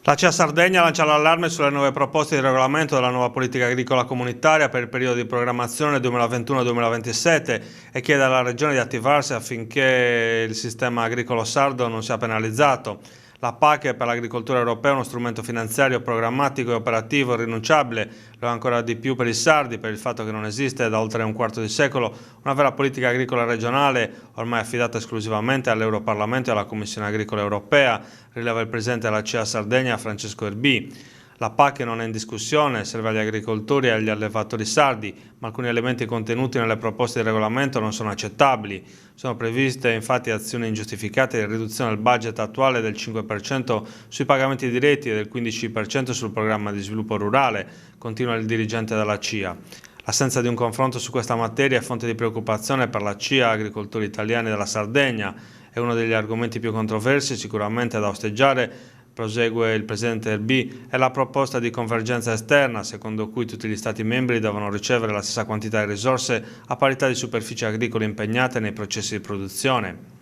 La CEA Sardegna lancia l'allarme sulle nuove proposte di regolamento della nuova politica agricola comunitaria per il periodo di programmazione 2021-2027 e chiede alla Regione di attivarsi affinché il sistema agricolo sardo non sia penalizzato. La PAC è per l'agricoltura europea uno strumento finanziario, programmatico e operativo irrinunciabile, lo è ancora di più per i sardi per il fatto che non esiste da oltre un quarto di secolo una vera politica agricola regionale ormai affidata esclusivamente all'Europarlamento e alla Commissione Agricola Europea, rileva il presidente della CEA Sardegna Francesco Erbì. La PAC non è in discussione, serve agli agricoltori e agli allevatori sardi, ma alcuni elementi contenuti nelle proposte di regolamento non sono accettabili. Sono previste infatti azioni ingiustificate di riduzione del budget attuale del 5% sui pagamenti diretti e del 15% sul programma di sviluppo rurale, continua il dirigente della CIA. L'assenza di un confronto su questa materia è fonte di preoccupazione per la CIA Agricoltori Italiani della Sardegna. È uno degli argomenti più controversi, sicuramente da osteggiare, prosegue il presidente Erbì, è la proposta di convergenza esterna, secondo cui tutti gli Stati membri devono ricevere la stessa quantità di risorse a parità di superfici agricole impegnate nei processi di produzione.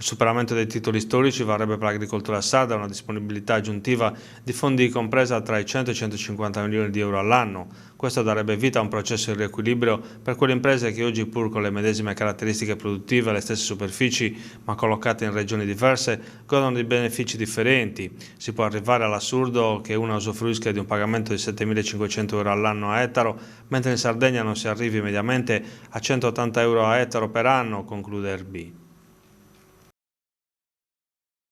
Il superamento dei titoli storici varrebbe per l'agricoltura sarda una disponibilità aggiuntiva di fondi compresa tra i 100 e i 150 milioni di euro all'anno. Questo darebbe vita a un processo di riequilibrio per quelle imprese che oggi, pur con le medesime caratteristiche produttive e le stesse superfici, ma collocate in regioni diverse, godono di benefici differenti. Si può arrivare all'assurdo che una usufruisca di un pagamento di 7.500 euro all'anno a ettaro, mentre in Sardegna non si arrivi mediamente a 180 euro a ettaro per anno, conclude Erbì.